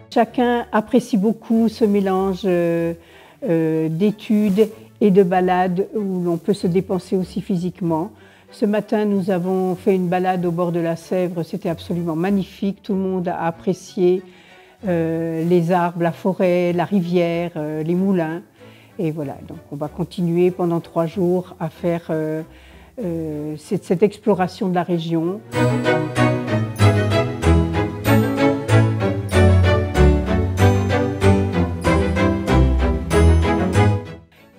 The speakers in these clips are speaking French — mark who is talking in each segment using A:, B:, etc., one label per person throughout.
A: Chacun apprécie beaucoup ce mélange d'études et de balades où l'on peut se dépenser aussi physiquement. Ce matin, nous avons fait une balade au bord de la Sèvre, c'était absolument magnifique, tout le monde a apprécié les arbres, la forêt, la rivière, les moulins. Et voilà, donc on va continuer pendant 3 jours à faire cette exploration de la région.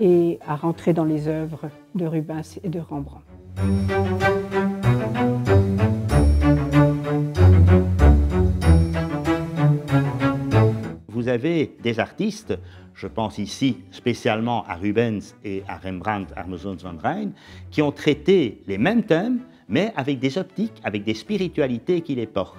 A: Et à rentrer dans les œuvres de Rubens et de Rembrandt.
B: Vous avez des artistes, je pense ici spécialement à Rubens et à Rembrandt Armezons van Rijn, qui ont traité les mêmes thèmes, mais avec des optiques, avec des spiritualités qui les portent.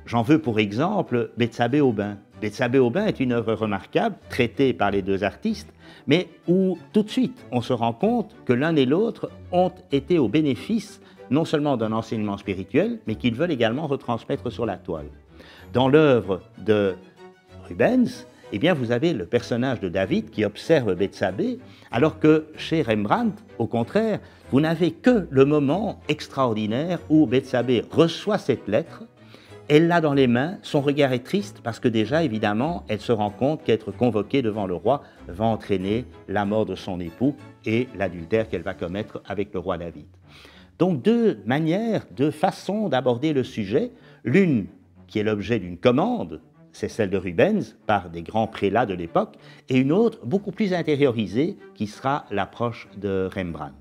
B: J'en veux pour exemple Bethsabée au bain. Bethsabée au bain est une œuvre remarquable, traitée par les 2 artistes, mais où tout de suite on se rend compte que l'un et l'autre ont été au bénéfice non seulement d'un enseignement spirituel, mais qu'ils veulent également retransmettre sur la toile. Dans l'œuvre de Rubens, eh bien, vous avez le personnage de David qui observe Bethsabée, alors que chez Rembrandt, au contraire, vous n'avez que le moment extraordinaire où Bethsabée reçoit cette lettre. Elle l'a dans les mains, son regard est triste parce que déjà, évidemment, elle se rend compte qu'être convoquée devant le roi va entraîner la mort de son époux et l'adultère qu'elle va commettre avec le roi David. Donc 2 manières, 2 façons d'aborder le sujet. L'une qui est l'objet d'une commande, c'est celle de Rubens par des grands prélats de l'époque, et une autre beaucoup plus intériorisée qui sera l'approche de Rembrandt.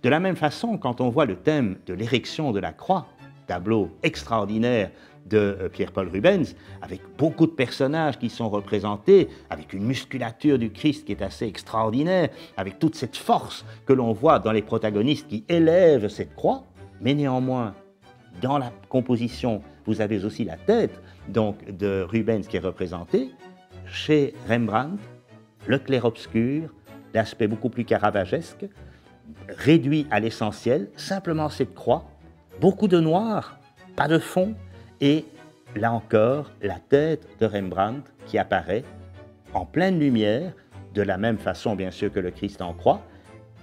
B: De la même façon, quand on voit le thème de l'érection de la croix, tableau extraordinaire de Pierre-Paul Rubens, avec beaucoup de personnages qui sont représentés, avec une musculature du Christ qui est assez extraordinaire, avec toute cette force que l'on voit dans les protagonistes qui élèvent cette croix, mais néanmoins, dans la composition, vous avez aussi la tête donc, de Rubens qui est représentée. Chez Rembrandt, le clair-obscur, l'aspect beaucoup plus caravagesque, réduit à l'essentiel, simplement cette croix, beaucoup de noir, pas de fond, et là encore, la tête de Rembrandt qui apparaît en pleine lumière, de la même façon bien sûr que le Christ en croix,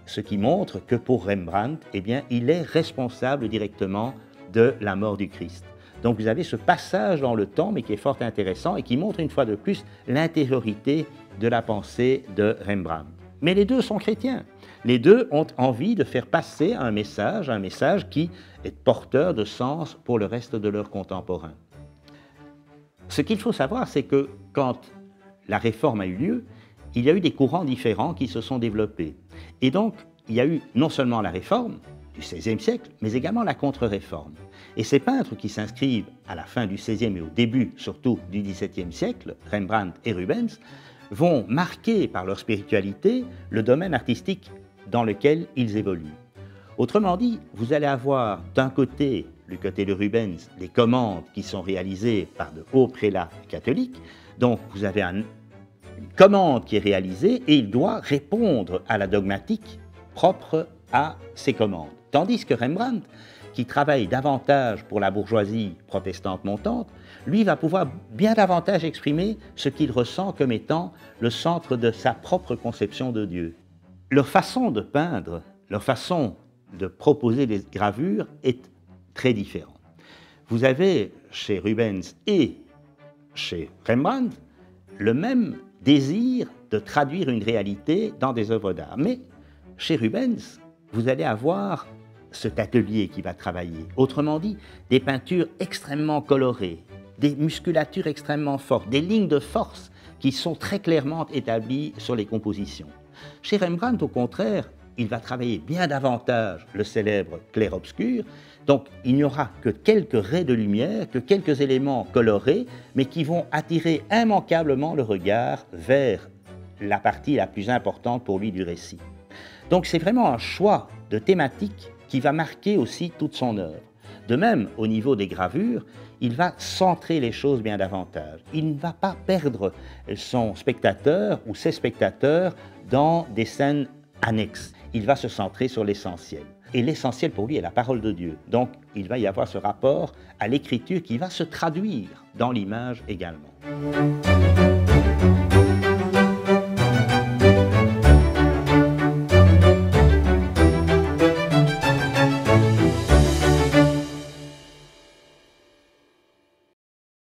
B: ce qui montre que pour Rembrandt, eh bien, il est responsable directement de la mort du Christ. Donc vous avez ce passage dans le temps, mais qui est fort intéressant et qui montre une fois de plus l'intériorité de la pensée de Rembrandt. Mais les 2 sont chrétiens. Les 2 ont envie de faire passer un message qui est porteur de sens pour le reste de leurs contemporains. Ce qu'il faut savoir, c'est que quand la Réforme a eu lieu, il y a eu des courants différents qui se sont développés. Et donc, il y a eu non seulement la Réforme du XVIe siècle, mais également la Contre-Réforme. Et ces peintres qui s'inscrivent à la fin du XVIe et au début, surtout, du XVIIe siècle, Rembrandt et Rubens, vont marquer par leur spiritualité le domaine artistique dans lequel ils évoluent. Autrement dit, vous allez avoir d'un côté, du côté de Rubens, les commandes qui sont réalisées par de hauts prélats catholiques. Donc vous avez une commande qui est réalisée et il doit répondre à la dogmatique propre à ces commandes. Tandis que Rembrandt, qui travaille davantage pour la bourgeoisie protestante montante, lui va pouvoir bien davantage exprimer ce qu'il ressent comme étant le centre de sa propre conception de Dieu. Leur façon de peindre, leur façon de proposer des gravures est très différente. Vous avez chez Rubens et chez Rembrandt le même désir de traduire une réalité dans des œuvres d'art. Mais chez Rubens, vous allez avoir cet atelier qui va travailler. Autrement dit, des peintures extrêmement colorées, des musculatures extrêmement fortes, des lignes de force qui sont très clairement établies sur les compositions. Chez Rembrandt, au contraire, il va travailler bien davantage le célèbre clair-obscur, donc il n'y aura que quelques raies de lumière, que quelques éléments colorés, mais qui vont attirer immanquablement le regard vers la partie la plus importante pour lui du récit. Donc c'est vraiment un choix de thématique qui va marquer aussi toute son œuvre. De même, au niveau des gravures, il va centrer les choses bien davantage. Il ne va pas perdre son spectateur ou ses spectateurs dans des scènes annexes. Il va se centrer sur l'essentiel. Et l'essentiel pour lui est la parole de Dieu. Donc il va y avoir ce rapport à l'écriture qui va se traduire dans l'image également.